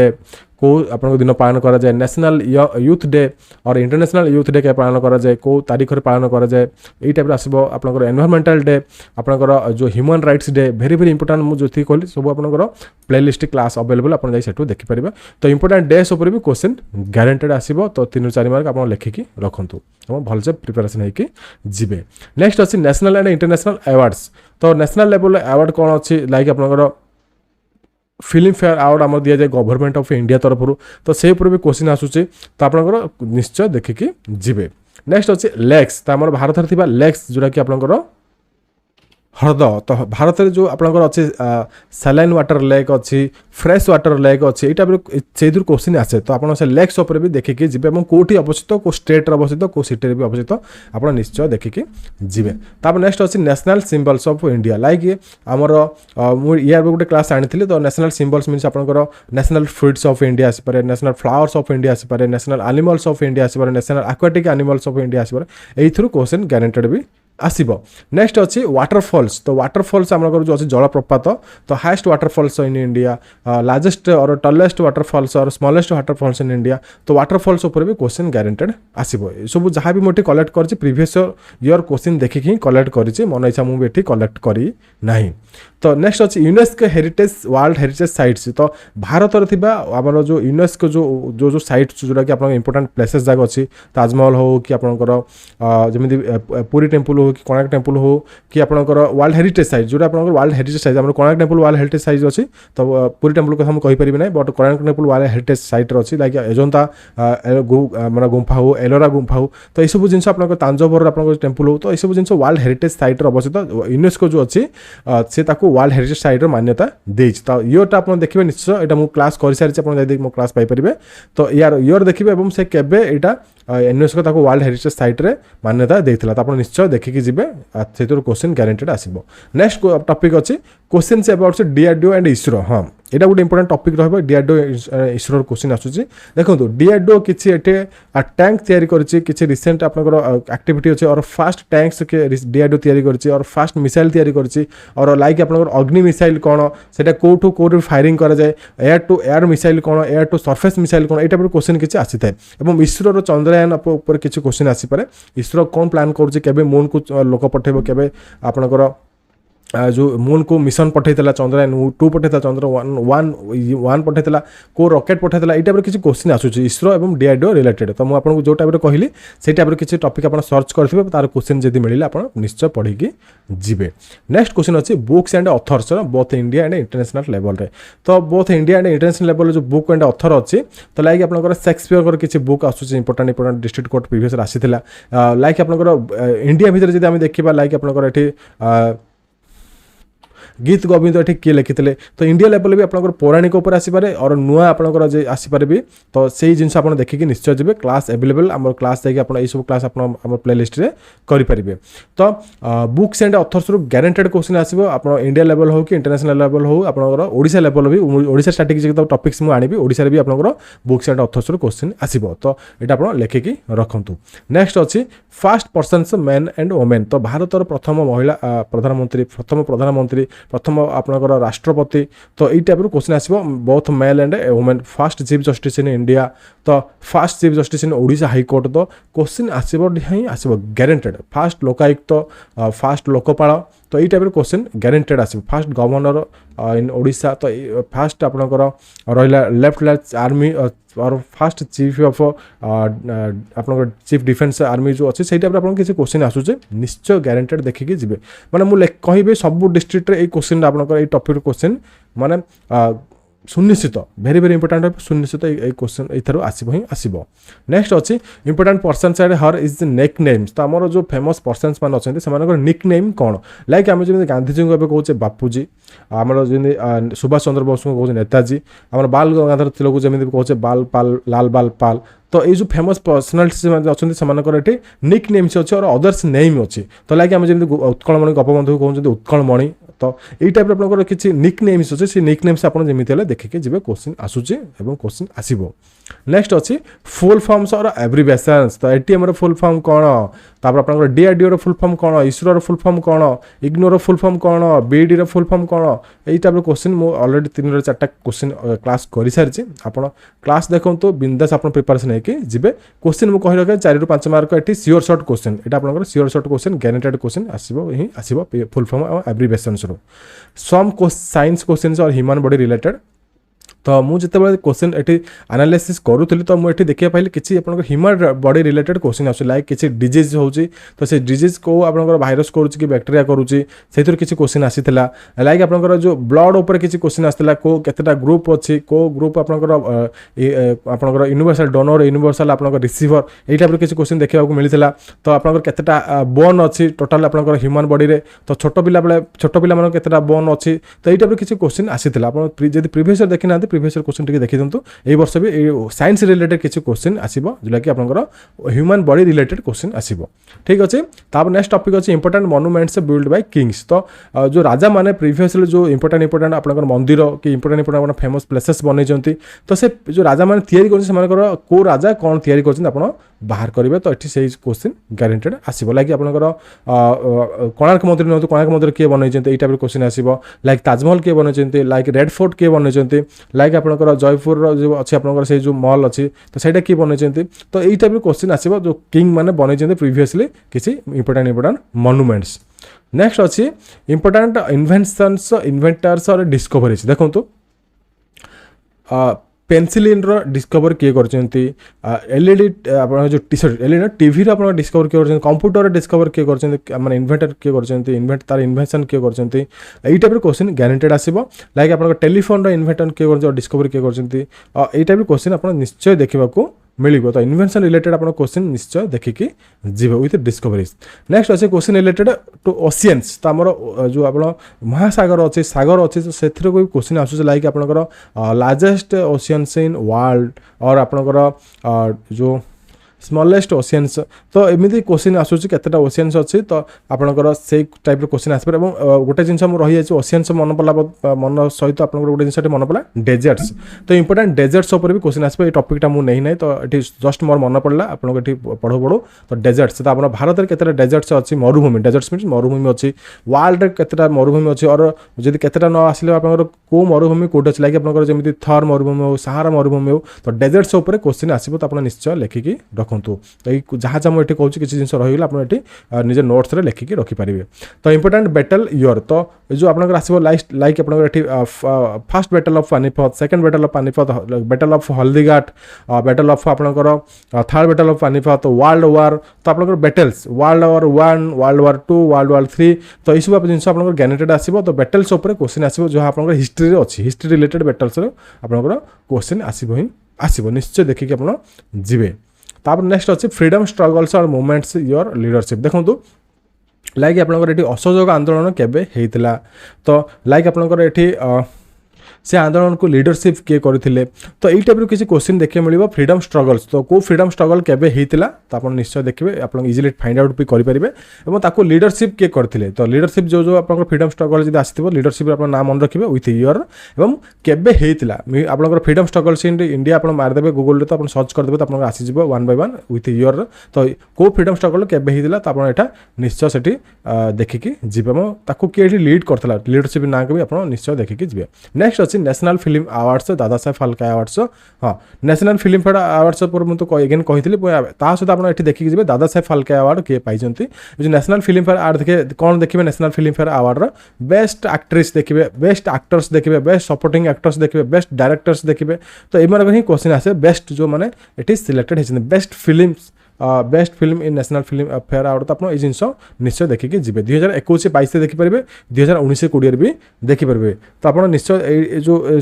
को आपन दिन पालन करा जाए नेशनल यूथ डे और इंटरनेशनल यूथ डे के पालन करा जाए को तारीख रे पालन करा जाए एई टाइप रे आसीबो आपनकर एनवायरमेंटल डे आपनकर जो human rights day very very important मु जोथि कहली सब आपनकर प्लेलिस्ट क्लास अवेलेबल आपन जाई सेटू देखि परिबे तो इंपोर्टेंट डेस ऊपर भी क्वेश्चन गारंटेड आसीबो तो 3-4 मार्क आपन लेखिकी रखंतु हम भल से प्रिपरेशन हेकी जिबे नेक्स्ट अछि नेशनल एंड इंटरनेशनल अवार्ड्स तो नेशनल लेवल अवार्ड कोन अछि लाइक आपनकर फिल्म फेयर अवार्ड आम दि जाए गवर्नमेंट ऑफ इंडिया तरफ तो से ऊपर भी क्वेश्चन आसुचे तो आपनकर निश्चय देखिकी जिबे नेक्स्ट अछि लेक्स तो आम भारत रे थिबा लेक्स जोरा कि आपनकर हृद तो भारत में जो आपंकर अच्छे सैलाइन वाटर लेक अच्छी फ्रेश वाटर लेक अच्छी यहाँ से क्वेश्चन आसे तो आप लेक्स उपर भी देखिकी जी कौटी अवस्थित कौ स्टेट अवस्थित कौ सिटी भी अवस्थित आप निश्चय देखिकी जी तापर नेक्स्ट अच्छी national symbols of India like आमर मुझे गोटे क्लास आनी तो नेशनल सिम्बल्स मीन्स आपंकर नेशनल फ्रुट्स ऑफ इंडिया आसपे नेशनल फ्लावर्स ऑफ इंडिया आसपे नेशनल एनिमल्स ऑफ इंडिया आसपे national aquatic animals of India आसपे यू क्वेश्चन गारंटेड भी आसीबो नेक्स्ट अच्छी वाटरफॉल्स तो वाटरफॉल्स आमर जो अच्छी जलप्रपात तो highest waterfalls in India largest और टलेस्ट वाटरफॉल्स और स्मॉलेस्ट वाटरफॉल्स इन इंडिया तो वाटरफॉल्स ऊपर भी क्वेश्चन गारंटेड आसीबो सब जहाँ भी मुझे कलेक्ट कर प्रीवियस ईयर क्वेश्चन देखिकी कलेक्ट कर मन इच्छा मुझे कलेक्ट करी नहीं तो नेक्स्ट अच्छी UNESCO heritage world heritage sites तो भारत आमर जो यूनेस्को जो साइट्स जोटा कि आप इंपोर्टेंट प्लेसेस जगह अच्छी ताजमहल हो कि आपंकर जमी पुरी टेम्पल हो कि कोणार्क टेम्पल हो कि आपंकर वर्ल्ड हेरिटेज साइट जो आप वर्ल्ड हेरिटेज साइट आम Konark temple world heritage site अच्छी तो पुरी टेम्पल कथा मुझे कहीपर ना but Konark temple world heritage site अच्छी लाइक एजंता माना गुंफा हो एलोरा गुंफा हो तो यह सब जिन आप तांजोर आप टेम्पल हो तो यह सब जिन वर्ल्ड हेरिटेज साइट अवस्थित यूनेस्को जो अच्छी से वर्ल्ड हेरिटेज साइट मान्यता देछि तो ईयरटा आप देखिए निश्चय यहाँ मुझे क्लास कर सारी आप मो क्लास पाइपर तो यार ईयर देखिए से केबे यहाँ यूनेस्को वर्ल्ड हेरिटेज साइट रे मान्यता देइथिला तो आप निश्चय देखिकी जिबे से क्वेश्चन गारंटेड आसीबो नेक्स्ट टॉपिक अच्छी question about DRDO and ISRO हाँ यहाँ गोटे इंपोर्टेंट टॉपिक रहा डीआरडीओ इसरो क्वेश्चन आसूची देखो डीआरडीओ किसी टैंक तैयारी करछि किछि रिसेंट आपनकर एक्टिविटी अच्छे और फास्ट टैंक्स के डीआरडीओ तैयारी करछि और फास्ट मिसाइल तैयारी करछि और लाइक आपनकर अग्नि मिसाइल कौन सेटा कोठू कोठू फायरिंग करा जाए एयर टू एयर मिसाइल कौन एयर टू सरफेस मिसाइल कौन एटा पर क्वेश्चन किछि आसी थाए एवं इसरो चंद्रयान ऊपर किछि क्वेश्चन आसी पारे इसरो कौन प्लान करछि केबे मून को लोक पठेबो केबे आपनकर जो मून को मिशन पठेला चंद्रयान 2 पठेला चंद्र 1 पठेला को रॉकेट पठेला यहाँ किसी क्वेश्चन आसूची इसरो और डीआरडीओ रिलेटेड तो मुझे आपको जो टाइप कहली से टाइप किसी टॉपिक आप सर्च करेंगे तार क्वेश्चन जब मिले आप निश्चय पढ़ी जी नेक्स्ट क्वेश्चन अच्छी books and authors both India and international level रे तो both India and international level जो बुक एंड ऑथर अच्छी तो लाइक आप शेक्सपियर किसी बुक आसूची इंपोर्टेंट डिस्ट्रिक्ट कोर्ट प्रीवियस आसीला लाइक आप इंडिया भितर जब आम देखा लाइक आप गीत गोविंद ये किए लिखी तो इंडिया लेवल भी आप पौराणिक उपर आसपे और नुआ आपंकर आसपे भी तो से जिन आप देखिए निश्चय जी क्लास एवेलेबल आम क्लास देखिए सब क्लास आप प्लेलिस्ट रे करेंगे तो books and authors guaranteed question आसो आप इंडिया लेवल हो कि इंटरनेशनल लेवल हो आपंकर ओडिशा लेवल भी ओडिशा स्ट्रैटेजी टॉपिक्स मुझे आनी ओडिशा भी आपंकर बुक्स एंड ऑथर्स क्वेश्चन आसो तो यहाँ आप लिखिकी रखु नेक्स्ट अच्छी fast persons main and women तो भारतर प्रथम महिला प्रधानमंत्री प्रथम आपनकर राष्ट्रपति तो यही टाइप क्वेश्चन आसो both male and women first chief justice in India तो first chief justice in Odisha high court तो क्वेश्चन आसो ही आसो guaranteed first Lokayukta first Lokpal तो यही टाइप क्वेश्चन गारंटेड आसो फास्ट गवर्नर इन ओडिशा तो फास्ट आपनकर रहा लेफ्ट आर्मी और फास्ट चीफ ऑफ आपनकर चीफ डिफेंस आर्मी जो अच्छे से किसी क्वेश्चन आसूचे निश्चय गारंटेड देखिए जी मैंने मुझे कहे सब डिस्ट्रिक्ट रे क्वेश्चन आपनकर टॉपिक क्वेश्चन माने सुनिश्चित भेरी भेरी इंपोर्टेंट सुनिश्चित ये क्वेश्चन ये आसो ही आसो नेक्स्ट अच्छी important persons and her is nicknames तो आमर जो फेमस पर्सन्स मान अच्छा से निक नेम कौन लाइक आम जमी गांधीजी को कहे बापूजी आमर जमी सुभाष चंद्र बोस को कहे नेताजी आम बाल गंगाधर तिलक जमी कहे बाल पाल लाल बाल पाल तो ये जो फेमस पर्सनालिटी अच्छा ये निक नेम्स अच्छे और अदर्स नेम अच्छी तो लाइक आम जमी उत्कलमणि गोपबंधु कहते उत्कलमणि तो यही टाइप आप किसी निक नेम्स अच्छे से निक नेम्स आप जमी देखिए जी क्वेश्चन आसूचे और क्वेश्चन आसो नेक्स्ट अच्छी फुल फॉर्म्स और एब्रिविएशंस तो एटी फुल फॉर्म कौन तापर आपनकर डीआरडीओ रो फुल फॉर्म कोन, इसरो रो फुल फॉर्म कोन, इग्नो रो फुल फॉर्म कोन, बीडी रो फुल फॉर्म कोन, एई टाइप रो क्वेश्चन मो ऑलरेडी 3 रो 4टा क्वेश्चन क्लास करि सारछि। आपण क्लास देखंतु बिंदास आपण प्रिपरेशन है कि जिबे क्वेश्चन मो कहि रखे 4 ରୁ 5 मार्क एटी श्योर शॉर्ट क्वेश्चन, एटा आपनकर sure short question guaranteed question आसीबो ही आसीबो फुल फॉर्म और एब्रिविएशंस रो। सम साइंस क्वेश्चंस और ह्यूमन बॉडी रिलेटेड। तो मुझे क्वेश्चन ये एनालिसिस करूली तो मुझे देखा पाइली कि ह्यूमन बॉडी रिलेटेड क्वेश्चन आस लाइक किसी डिजीज होची तो से डिजीज को आपनकर भाइरस करूची कि बैक्टेरिया करूची से किसी क्वेश्चन आसीथिला। लाइक आपनकर जो ब्लड ऊपर किसी क्वेश्चन आसला को केतेटा ग्रुप अच्छी को ग्रुप आपनकर यूनिवर्सल डोनर यूनिवर्सल आपनकर रिसीवर एई टाइप किसी क्वेश्चन देखा मिलता। तो आपनकर केतेटा बोन अच्छी टोटाल आपनकर ह्यूमन बॉडी रे तो छोट पिला मान केतेटा बोन अच्छी तो एई टाइप किसी क्वेश्चन आसीथिला। आप जदि प्रीवियस देखि ना प्रीवियस क्वेश्चन टिके देखि दंतु एई वर्ष भी साइंस रिलेटेड किसी क्वेश्चन आसीबो जोला कि आपनकर ह्यूमन बॉडी रिलेटेड क्वेश्चन आसीबो। ठीक अछि। तापर नेक्स्ट टॉपिक अछि important monuments build by Kings. तो जो राजा माने प्रीवियसली जो इंपोर्टेंट आपनकर मंदिर कि इंपोर्टेंट फेमस प्लेसेस बनै जंती तो से जो राजा माने तयारी करछन से मानकर को राजा कोन तयारी करछन आपण बाहर करेंगे तो ये से क्वेश्चन गारंटेड आसो। लाइक आपनकर कोणार्क मंदिर नहीं कोणार्क मंदिर किए बनई टाइप क्वेश्चन आसो। लाइक ताजमहल किए बनई, लाइक रेड फोर्ट किए बनई, लाइक आपनकर जयपुर जो अच्छी आपनकर से जो मॉल अच्छी तो सहीटा किए बनई तो यही टाइप क्वेश्चन आसो जो किंग मैंने बनई प्रीवियसली किसी इंपोर्टेंट मॉन्यूमेंट्स। नेक्स्ट अच्छी इंपोर्टेंट इन्वेंशंस इन्वेंटर्स और डिस्कवरीज। देखो पेनसिलिन रो डिस्कवर किए करछंती, एलईडी आपन जो एलईडी टीवी रो आपन डिस्कवर किए करछंती, कंप्यूटर डिस्कवर किए करछंती, माने इन्वेंटर किए करछंती, इन्वेंट तार इन्वेंशन किए करछंती एई टाइप क्वेश्चन गारंटेड आसीबो। लाइक आपन टेलीफोन रो इन्वेंटर किए करछंती डिस्कवर किए करछंती एई टाइप क्वेश्चन आपन निश्चय देखिबा को मिलिबो। तो इन्वेंशन रिलेटेड आपन क्वेश्चन निश्चय देखिकी जीवो विथ डिस्कवरीज। नेक्स्ट अच्छे क्वेश्चन रिलेटेड टू ओशियंस। तो आमर जो आप महासागर अच्छे सागर अच्छे तो से कोई क्वेश्चन आसूस लाइक आपनकर लार्जेस्ट ओशियंस इन वर्ल्ड और आपनकर जो स्मॉलेस्ट ओशियंस तो एमती क्वेश्चन आसूसी केतेटा ओशियंस अच्छी तो आपनकर से टाइप क्वेश्चन आसपारे। गोटे जिन रही जाए ओशियंस मन पड़ा मन सहित आप गोटे जिन मन पड़ा डेजर्ट्स तो इंपोर्टेंट डेजर्ट्स भी क्वेश्चन आसपे टॉपिकटा मु नहीं ना तो ये जस्ट मोर मन पड़ा आपको ये पढ़ो पढ़ो तो डेजर्ट्स तो आप भारत में केतेटा डेजर्ट्स अच्छी मरुभूमि डेजर्ट्स मीन मरुभूमि अच्छी वर्ल्ड केतेटा मरुभूमि अच्छी और जब केतेटा न आसिले आपनकर को मरुभूमि कोड अच्छी लाइक आपनकर जमी थर मरुभूमि हो सहारा मरुभूमि हो तो डेजर्ट्स उपर क्वेश्चन आसो तो आप निश्चय लिखिकी रख तो जहाँ जहाँ मुझे कहूँ किसी जिन रहीगला आप निज नोट्स लिखिकी रखिपारे। तो इंपोर्टेंट बैटल ईयर तो जो आपनकर आसो लाइक आपनकर first battle of Panipat, second battle of Panipat, battle of Haldighat, battle of आपनकर third battle of Panipat, world war तो आपनकर battles world war 1, world war 2, world war 3 तो यह सब जिन आपनकर गारंटेड आसो। तो बैटल्स उपर क्वेश्चन आसो जो आपनकर हिस्ट्री अच्छी हिस्ट्री रिलेटेड बैटल्स आपनकर क्वेश्चन आसो ही आसो निश्चय देखिए आप जीवे। तापर नेक्स्ट अच्छे फ्रीडम स्ट्रगल्स और मूवमेंट्स योर लीडरशिप। देखो लाइक आपनकर एठी असहयोग आंदोलन केबे हेइतिला तो लाइक आपनकर एठी से आंदोलन को लीडरशिप किए करथिले तो यही टाइप किसी क्वेश्चन देखिए मिलिबो। फ्रीडम स्ट्रगल्स तो को फ्रीडम स्ट्रगल केबे हेइतिला तो आप निश्चय देखिए आप इजिली फाइंड आउट भी करि परिबे एवं ताको लीडरशिप किए करथिले तो लीडरशिप जो जो आपनकर फ्रीडम स्ट्रगल जदि आसीथिबो लीडरशिप आपन नाम मन रखिबे विथ ईयर एवं केबे हेइतिला आपनकर फ्रीडम स्ट्रगल्स इन इंडिया आपन मार देबे गूगल रे तो आपन सर्च कर देबे तो आपन आसी जिवो 1 बाय 1 विथ ईयर तो को फ्रीडम स्ट्रगल केबे हेइतिला तो आपन एटा निश्चय सेठी देखिकी जिबे ताको के लीड करथला लीडरशिप ना के भी आपन निश्चय देखिकी जिबे। नेक्स्ट अछि national film awards Dada Saheb Phalke awards. हाँ नेशनल फिल्म फेयर अवार्ड्स पर मुझे तो एगेन कही सहित आप देखिए जी दादा साहेब फाल्के अवार्ड किए पाई जो नेशनल फिल्म फेयर अवार्ड देखिए कौन देखिए national film fair award best actress देखिए, बेस्ट एक्टर्स देखिए, बेस्ट सपोर्टिंग एक्टर्स देखिए, बेस्ट डायरेक्टर्स देखिए तो एम ही क्वेश्चन आसे बेस्ट जो मैंने ये सिलेक्टेड होती best films best film in national film fair award तो आप जिन निश्चय देखिए जी 2021-22 देखिपारे 2019-20 भी देखिपारे तो आप निश्चय जो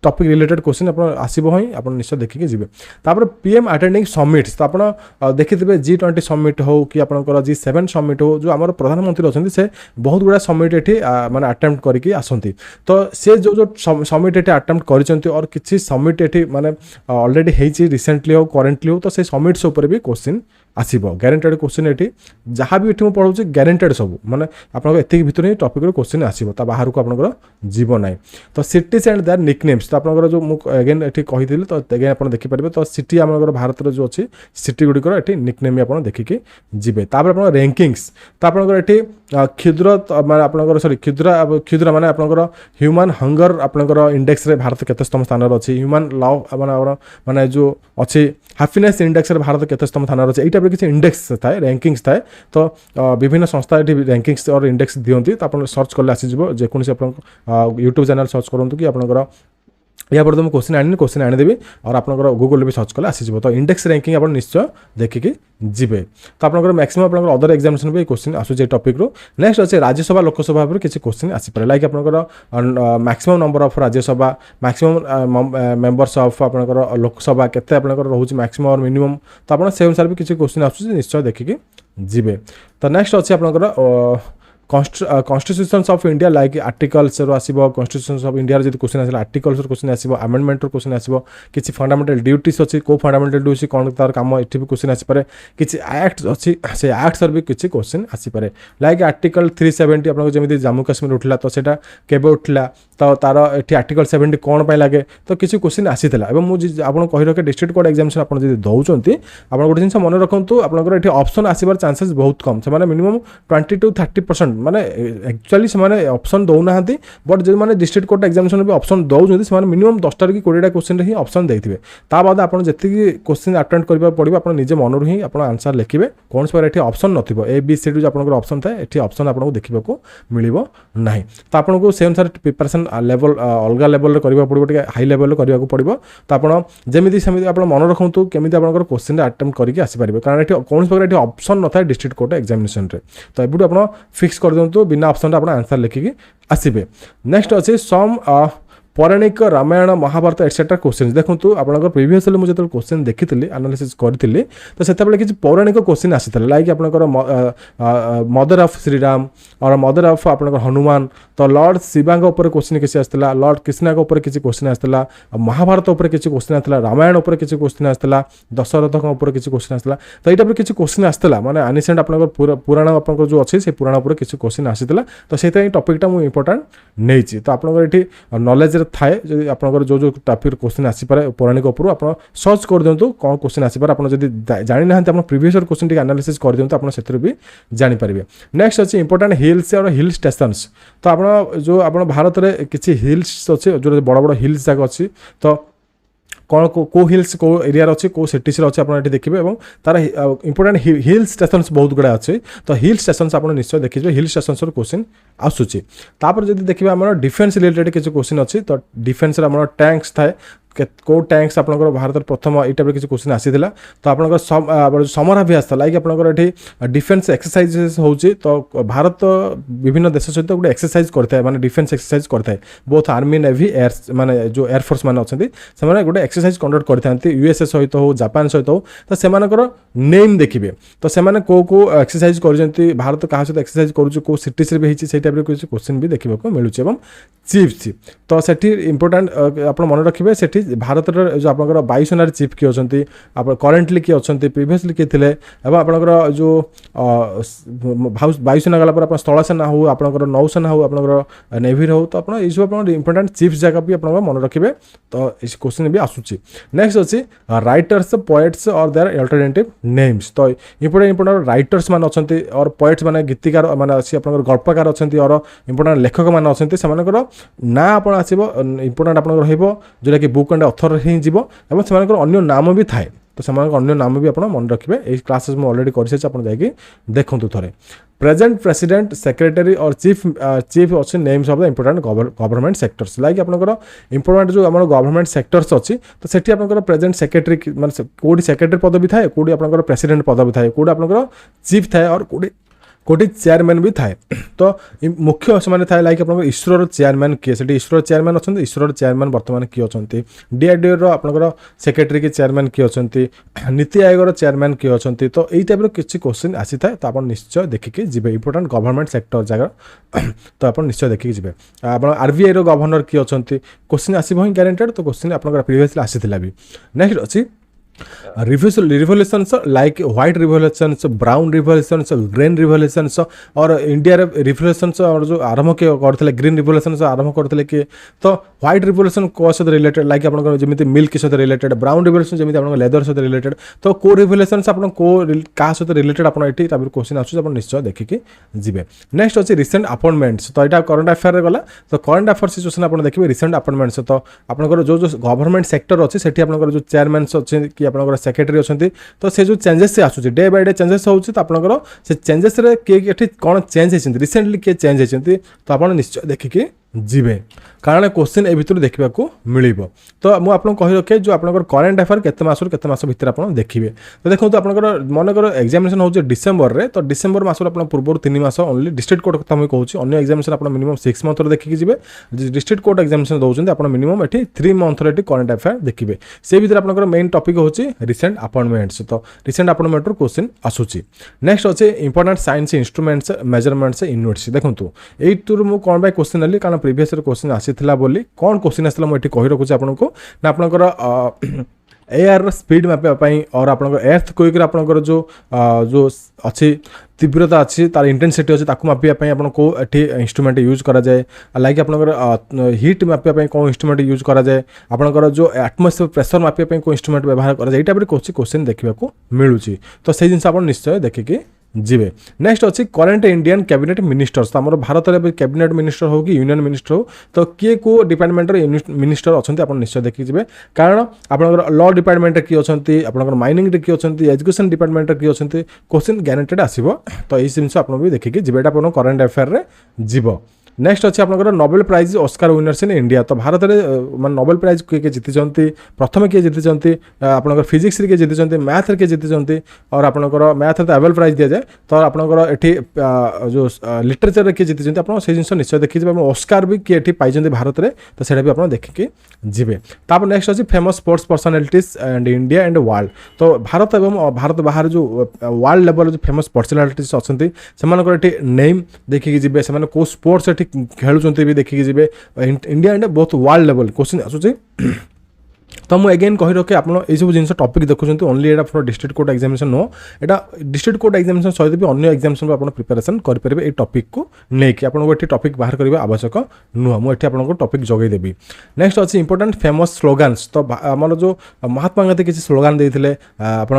टॉपिक रिलेटेड क्वेश्चन आप आसो ही आप निश्चय देखिए जी। तापर पीएम अटेंडिंग समिट्स तो आप देखिए G20 समिट हो कि आपंकर G7 समिट हो जो आम प्रधानमंत्री अच्छा से बहुत गुड़ा समिट ये माने अटेम्प्ट करके आसती तो से जो जो समिट ये अटेम्प्ट कर और किसी समिट ये माने ऑलरेडी होती रिसेंटली हो करेन्टली हो तो से समिट्स उपर भी क्वेश्चन आसो गारंटेड क्वेश्चन ये जहाँ भी ये पढ़ाऊँ गारंटेड सब माने आप भितर ही टॉपिक क्वेश्चन आसो बाहर को आप जीव ना। तो सिटीज एंड देयर निकनेम्स तो आपंकर जो अगेन ये कही तो अगेन आप देखिपारे तो सिटी आम भारत जो अच्छी सिटी गुड़िकर ये निकनेम भी आप देखिकी जी तापर आप रैंकिंग्स तो आपंकर ये क्षुद्र मैं आपंकर सॉरी क्षुद्र क्षुद्र माने आपंकर ह्यूमन हंगर आपंकर इंडेक्स रे भारत केतस्तम स्थान अच्छी ह्यूमन लव माने जो अच्छी हैप्पीनेस इंडेक्स रे भारत केतस्तम स्थान अच्छे ये टाइप किसी इंडेक्स थाए रैंकिंग्स थाए तो विभिन्न संस्था ये रैंकिंग्स और इंडेक्स दिखती तो आप सर्च कले आसीज जेकोसी आप यूट्यूब चैनल सर्च करूँ कि आपंकर या पर तो मुझे क्वेश्चन आनीदेवी और आपंकर गूगल भी सर्च कले आसीज तो इंडेक्स रैंकिंग आप निश्चय देखिकी जीवे तो आपंकर मैक्सिमम आप अदर एग्जामिनेशन भी क्वेश्चन आसूचे टॉपिक रो नेक्स्ट अच्छे राज्यसभा लोकसभा पर किसी क्वेश्चन आसीपे लाइक आपंकर maximum number of Rajya Sabha maximum members of आपंकर लोकसभा केते आपंकर रोचे मैक्सिमम और मिनिमम तो आप से अनुसार भी किसी क्वेश्चन आसूचे निश्चय देखिकी जीवे तो नेक्स्ट अच्छे आपंकर constitutions of India like articles आसो कॉन्स्टिट्यूशंस ऑफ इंडिया जो क्वेश्चन आस आर्टिकल्स क्वेश्चन आसो अमेंडमेंट क्वेश्चन आसो किसी फंडामेंटल ड्यूटीज अच्छी को फंडामेंटल ड्यूटी कौन तार काम ये भी क्वेश्चन आसपे किसी एक्ट अच्छी से एक्ट्स भी किसी क्वेश्चन आसपे लाइक आर्टिकल 370 आपको जमी जम्मू काश्मीर उठला तो सेटा केबे उठला तो तार ये आर्टिकल 70 कौन पर लगे तो किसी क्वेश्चन आसीला मुझे आपको कही रखे डिस्ट्रिक्ट कोर्ट एग्जामिनेशन आप दौरान आप गोटे जिन मन रखु आपंकर ये ऑप्शन आसबार चांसेस बहुत कम से मिनिमम 20 to 30% माने एक्चुअली से ऑप्शन दौना बट जो मैंने डिस्ट्रिक्ट कोर्ट एग्जामिनेशन भी ऑप्शन दौरान से मिनिमम 10 कि 20 क्वेश्चन ही ऑप्शन देते ता बाद आप जी क्वेश्चन अटेंड करा पड़ो आप निजे मनरू ही आप आंसर लिखे कौन से ये ऑप्शन नथिबो ए बी सी डी जो आपंकर ऑप्शन थाए ये ऑप्शन आपको देखा मिल ना तो आपको से अनुसार प्रिपरेशन लेवल अलग लेवल करने पड़ो हाई लेवल करने पड़ो तो आप जमी सेमती आप मन रखु केमी आप क्वेश्चन अटेम्प्ट करके आसीपारे कारण ये कौन प्रकार ऑप्शन न था डिस्ट्रिक्ट कोर्ट एग्जामिनेशन तो एबुटू आप फिक्स कर दिंतु बिना ऑप्शन आप आंसर लिखिकी आसबे नेक्स्ट अच्छे सम पौराणिक रामायण महाभारत एक्सेट्रा क्वेश्चन देखो आपंकर प्रिवियसली मुझे जो क्वेश्चन देखी एनालिसिस करी तो से किसी पौराणिक क्वेश्चन आसी लाइक आपंकर मदर ऑफ श्रीराम और मदर ऑफ आपंकर हनुमान तो लॉर्ड शिवा क्वेश्चन किसी आसाला लॉर्ड कृष्णा किसी क्वेश्चन आसाला महाभारत किसी क्वेश्चन आसाला रामायण किसी क्वेश्चन आसाला दशरथ किसी क्वेश्चन आसाला तो यहाँ किसी क्वेश्चन आसाला माने एनिसेंट आपंकर पुराण आप जो अच्छे से पुराण किसी क्वेश्चन आसाला तो से टॉपिकटा मुझे इंपोर्टेंट नहीं तो आपंकर ये नॉलेज थाए जो आपंकर जो टॉपिक क्वेश्चन आसीपे पौराणिक उपर आप सर्च कर दिंतु कौन क्वेश्चन आसीपे आप जानी ना आप प्रीवियस क्वेश्चन टी एनालिसिस कर दिंतु आप से भी जानीपारे नेक्स्ट अच्छे इंपोर्टेंट हिल्स और हिल स्टेशंस तो आप जो आप भारत में किसी हिल्स अच्छे जो बड़ बड़ हिल्स जगह अच्छी तो कौन को हिल्स को एरिया अच्छे को सिटीज अच्छे आप देखिए और तार इंपोर्टेंट हिल स्टेशन बहुत गुड़ा अच्छे तो हिल स्टेशन आप निश्चय देखिए हिल स्टेशन क्वेश्चन आसूची तापर जब देखिए आम डिफेन्स रिलेटेड किसी क्वेश्चन अच्छी तो डिफेन्स टैंक्स थाए को टैंक्स आपंकर भारत प्रथम ये टाइप किसी क्वेश्चन आसीला तो आपंकर समराभ्यास था लाइक आपंकर ये डिफेन्स एक्सरसाइजेस होची तो भारत विभिन्न देश सहित गोटे एक्सरसाइज करता है डिफेन्स एक्सरसाइज करता है बोथ आर्मी नेवी एयर माने जो एयरफोर्स मैंने अच्छे से गोटे एक्सरसाइज कंडक्ट करते यूएसए सहित हो जापान सहित हो तो से नेम देखिए तो से को एक्सरसाइज कर भारत क्या सहित एक्सरसाइज करो सिटीज भी होती टाइप किसी क्वेश्चन भी देखा मिलूँ चीफ तो से इंपोर्टाट आप मन रखिए से भारत जो आपंकर वायुसेनार चीफ किए अच्छे आप करेन्टली किए अच्छे प्रिवियसली किए थे आपंकर जो वायुसेना गला आप स्थल सेना हो आपंकर नौसेना हो आपंकर नेवी हो तो आप सब इंपोर्टेंट चीफ जगह भी आप मन रखिए तो क्वेश्चन भी आसूची नेक्स्ट अच्छी राइटर्स पोएट्स और देयर अल्टरनेटिव नेम्स तो इंपोर्टेंट राइटर्स मान अच्छे और पोएट्स माने गीतिकार मान अच्छी आप गल्पकार अच्छे और इंपोर्टेंट लेखक मान अच्छे से ना आप आसो इंपोर्टेंट आप जोटा कि बुक एंड अथर ही जीव और से अन्य नाम भी थाए तो से अन्य नाम भी आप मन रखिए ये क्लासेस मुझे अलरेडी कर देखूँ थे प्रेजेंट प्रेसिडेंट सेक्रेटरी और चीफ अच्छे names of the important government sectors like आपंकर इंपोर्टेंट जो आम गवर्नमेंट सेक्टर्स अच्छी तो सेठी आपंकर प्रेजेंट सेक्रेटरी माने कोडी सेक्रेटरी पद भी थाए कोडी आपंकर प्रेसिडेंट पद भी थाए कोडी आपंकर चीफ थाए और कोटी चेयरमैन भी थाए तो मुख्य से थाए लाइक आप इसरोर चेयरमैन किए से इसरोर चेयरमैन अच्छा इसरोर चेयरमैन बर्तमान किए अच्छा डीआरडीओ आपंकर सेक्रेटरी के चेयरमैन किए अच्छा नीति आयोग चेयरमैन किए अच्छा तो यही टाइप किसी क्वेश्चन आसी था तो आप निश्चय देखिए जी इंपोर्टेंट गवर्नमेंट सेक्टर जगह तो आप निश्चय देखिए जी आप आरबीआई गवर्नर किए अच्छा क्वेश्चन आसो ही ग्यारंटेड तो क्वेश्चन आप प्रिवियसली आसी भी नेक्स्ट अच्छी revolutions like white revolutions, brown revolutions, green revolutions और इंडिया रिवोल्यूशंस और जो आरंभ किए करते ग्रीन रिवोल्यूशंस आरंभ करते किए तो व्हाइट रिवोल्यूशन को सहित रिलेटेड लाइक आपन जमी मिल्क सहित रिलेटेड, ब्राउन रिवोल्यूशन जमी आप लेदर सहित रिलेटेड तो को रिवोल्यूशंस आप क्या सहित रिलेटेड आप क्वेश्चन आस निश्चय देखिए जी। नेक्स्ट अच्छे रिसेंट अपॉइंटमेंट्स तो यहाँ करंट अफेयर गला तो करंट अफेयर सिचुएशन आप देखिए रिसेंट अपॉइंटमेंट्स तो आपंकर जो गवर्नमेंट सेक्टर अच्छे से जो चेयरमैन अच्छे कि आप सेक्रेटरी अच्छा तो से जो चेंजेस से आसूँ डे बाय डे चेंजेस होती तो आपंकर से चेंजेस किए कौन चेंज होती रिसेंटली किए चेंज होती तो आप निश्चय देखिए जीवे कारण क्वेश्चन ए भितर देखा मिल तो मुझे आपको कही रखे जो आप करेन्ट अफेयर केते मास भितर आप देखिए तो देखो आपंकर मनकर एग्जामिनेशन हो डिसेम्बर रे तो डिसेम्बर मास पूर्व 3 मास ओनली डिस्ट्रिक्ट कोर्ट कथा मुझे कहूँ अन्य एग्जामिनेशन आप मिनिमम 6 मंथ देखिए जी डिस्ट्रिक्ट कोर्ट एग्जामिनेशन दौरान आप मिनिमम ये 3 मंथ करेन्ट अफेयर देखिए से भीतर आप मेन टॉपिक होची रिसेंट अपॉइंटमेंट्स तो रिसेंट अपॉइंटमेंट क्वेश्चन आसूची। नेक्स्ट अच्छे important science instruments measurements units देखो यू मुझे कौन क्वेश्चन नेली कारण प्रीवियस क्वेश्चन आसीथिला बोली कौन क्वेश्चन आसला मुझे कही रखुच्छी आपको ना आपंकर एयर स्पीड मापियापाई और आपंकर एर्थ क्विक आपंकर जो जो अच्छी तीव्रता अच्छी तार इंटेंसिटी अच्छी ताकू मापियापाई आप इंस्ट्रूमेंट यूज करा जाए लाइक आपंकर हिट मापियापाई कौन इंस्ट्रूमेंट यूज करा जाए आपंकर जो एटमोस्फियर प्रेशर मापियापाई कौन इंस्ट्रूमेंट व्यवहार करा जाए टाइप क्वेश्चन देखा मिलूँ तो से जिन आप निश्चय देखिए जीवे। नेक्स्ट अच्छी करेन्ट इंडियन कैबिनेट मिनिस्टर्स तो आम भारत में कैबिनेट मिनिस्टर हो कि यूनियन मिनिस्टर हो तो किए को डिपार्टमेंट मिनिस्टर अच्छा आप निश्चय देखिए जी कारण आप लॉ डिपार्टमेंट किए अच्छा आप माइनिंग किए अच्छा एजुकेशन डिपार्टमेंट किए अच्छा क्वेश्चन ग्यारंटेड आसो तो ये जिन आप देखिए जी आप करेन्ट अफेयर में जीव। नेक्स्ट अच्छे आपंकर Nobel prize Oscar winners in India तो भारत में मैं नोबेल प्राइज किए जीति प्रथम किए जीति आपंकर फिजिक्स किए जीति मैथ के जीति और आपंकर मैथ तो एबल प्राइज दि जाए तो आपंकर ये जो लिटरेचर किए जीति आप जिन निश्चय देखिए ऑस्कार भी किए पाई भारत में तो सही भी आप देखिए जीवे। तापर नेक्स्ट अच्छी famous sports personalities and India and world तो भारत एवं भारत बाहर जो वर्ल्ड लेवल जो फेमस पर्सनालिटीज अच्छा से नेम देखिए जी से कौ स्पोर्ट्स खेलुंट भी देखिए जी India and both world level question आसूँ तो मुझे अगेन कही रखे आप सब जिन टॉपिक देखुं ओनली एटा for district court examination no एटा डिस्ट्रिक्ट कोर्ट एग्जामिनेशन सहित भी अन्य एग्जामिनेशन आप प्रिपरेशन करेंगे ये टॉपिक को लेकिन आपको ये टॉपिक बाहर करने आवश्यक नुह मुझे आपको टॉपिक जगेदेवी। नेक्स्ट अच्छी इंपोर्टेंट फेमस स्लोगान्स तो आम जो महात्मा गांधी किसी स्लोगान देते आप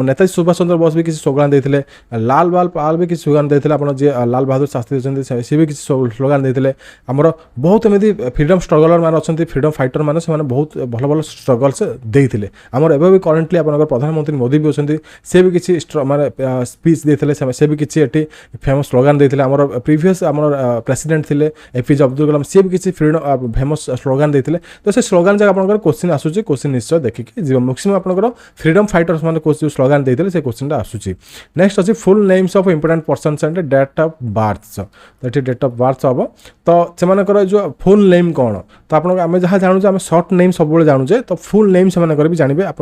नेताजी सुभाष चंद्र बोस भी किसी स्लोगान देते लाल बाल पाल भी किसी स्लोगान देते आप जी लाल बहादुर शास्त्री अच्छे सी भी किसी स्लोगान देते आमर बहुत एमती फ्रीडम स्ट्रगलर मैंने अच्छा फ्रीडम फाइटर मैंने बहुत भल भल स्ट्रगल्स देते आमर एवं भी करेन्टली आप प्रधानमंत्री मोदी भी अच्छा से भी किसी माने स्पीच देते से भी किसी ये फेमस स्लोगान देते आमर प्रीवियस आम प्रेसिडेंट थे एपीजे अब्दुल कलाम सी भी किसी फ्रीडम फेमस स्लोगान देते तो से स्लोगान जगह आप क्वेश्चन आसूँ क्वेश्चन निश्चय देखिए जी मैक्सिमम आप फ्रीडम फाइटर्स मैंने जो स्लोगान देते से क्वेश्चन आसूँ। नेक्स्ट अच्छी full names of important persons and date of birth तो डेट ऑफ बर्थ हम तो से जो फुल नेम कौन तो आप जहाँ जानूँ आम सर्ट नेम सब जानूचे तो फुल नेम से भी जानवे आप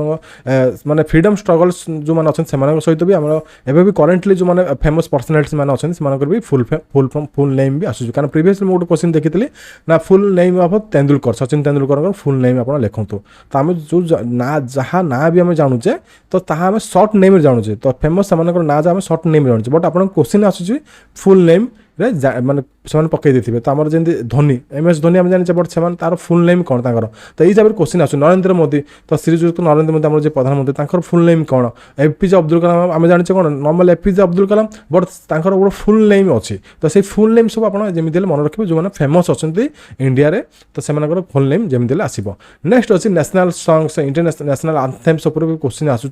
माने फ्रीडम स्ट्रगल्स जो मैंने अच्छे से सहित भी आम एवं भी करेन्टली जो मैंने फेमस पर्सनालिटीज मैंने अच्छे से भी फुल नेम भी आसूँ कारण प्रीवियसली मुझे गोटे क्वेश्चन देखी ना full name of Tendulkar Sachin Tendulkar full name आप लिखु तो आम जो ना जहाँ ना भी आम जानूचे तो आम सर्ट नेम जानूचे तो फेमस से ना जहाँ सर्ट नेम जानूचे बट आप क्वेश्चन आसूँ फुल नेम माने से पकई देते तो आम जमी धोनी MS धोनी आम जाने बट से तार फुल नेम कौन तो ये जब क्वेश्चन आस नरेंद्र मोदी तो श्रीजुक्त नरेंद्र मोदी आम जो प्रधानमंत्री फुल नेम कौन एपीजे अब्दुल कलाम आम जाने कौन normal APJ Abdul Kalam but गोटे फुल नेम अच्छी तो से फुल नेम सब आप जमी मन रखिए जो मैंने फेमस अच्छा इंडिया रे तो से फुल नेम जमी आसो। नेक्स्ट अच्छी नेशनल सॉन्ग्स इंटरनेशनल आंथेम्स भी क्वेश्चन आसूँ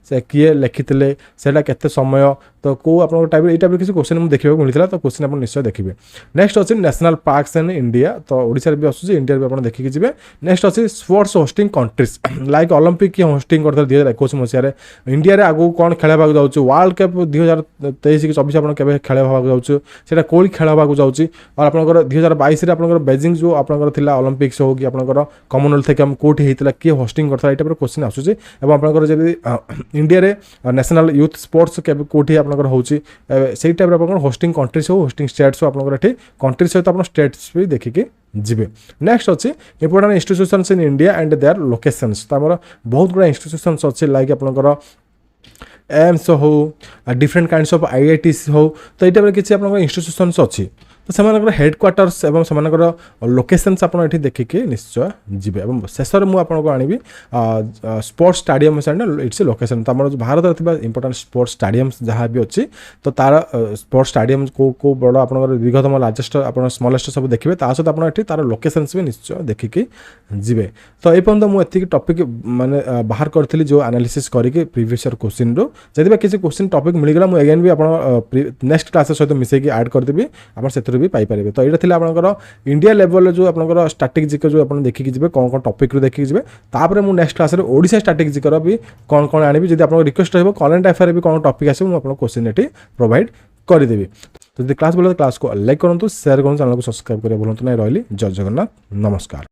से किए लिखिते से समय तो कौ आप टाइप किसी क्वेश्चन देखा मिलता तो क्वेश्चन आप निश्चय देखिए। नेक्स्ट अच्छी नेशनल पार्क्स इन इंडिया तो ओडिशा भी आसूँ इंडिया भी आप देखिए जी। नेक्स्ट अच्छी sports hosting countries like Olympic किए होस्टिंग करते 2021 मसीह इंडिया रे आगू कौन खेल जाऊँ वर्ल्ड कप 2023 कि 24 आप खेल जाऊँ कौन खेल जाऊँ और आप 2022 आप बेजिंग जो आपंकर ओलंपिक्स हो कि आप कॉमनवेल्थ गेम कौटी होता किए होस्टिंग करता ये क्वेश्चन आसूँ और आप इंडिया रे नेशनल यूथ स्पोर्ट्स कौटी आप आपनकर होची सेही टाइप आपन होस्टिंग कंट्रीज हो होस्टिंग स्टेट्स हो आपनकर एठी कंट्री सहित आपन स्टेट्स भी देखिके जिबे। नेक्स्ट अछि important institutions in India and their locations. त हमर बहुत गुडा इंस्टीट्यूशंस अछि लाइक आपनकर एम्स हो डिफरेंट काइंड्स ऑफ आईआईटीस हो तो ये टाइप किसी आपन इंस्टीट्यूशंस अच्छी तो से हेडक्वार्टर्स एवं से लोकेशंस आप ये देखिए निश्चय जी। शेष में आपको आनी स्पोर्ट्स स्टाडियम इट्स लोकेशन तो भारत में इंपोर्टेंट स्पोर्ट्स स्टाडियम जहाँ भी अच्छी तो तार स्पोर्ट्स स्टाडियम को बड़ आप दीर्घतम लार्जेस्ट आप स्मॉलेस्ट सब देखिए सहित आप तार लोकेशंस भी निश्चय देखिकी जी। तो ये पर्यटन मुझे टॉपिक माने बाहर करी जो एनालिसिस करके प्रीवियस ईयर क्वेश्चन रो जब किसी क्वेश्चन टॉपिक मिलगला मुझे अगेन भी आप नेक्स्ट क्लास सहित मिसेकी ऐड करदेवी आप भी पाइपर। तो यहाँ आप इंडिया लेवल जो आप स्टैटिक जिके जो आप देखिए जी कौन कौन टॉपिक देखिए जी तापर मुझे नेक्स्ट क्लास ओडिशा स्टैटिक जिकर भी कौन कौन आनी जब आप रिक्वेस्ट रही करेंट अफेयर भी कौन टॉपिक आसे मुझे क्वेश्चन ये प्रोवाइड करदेवी। तो क्लास बोले क्लास को लाइक करूँ शेयर करूँ चैनल को सब्सक्राइब करें भूलु ना। रही जय जगन्नाथ नमस्कार।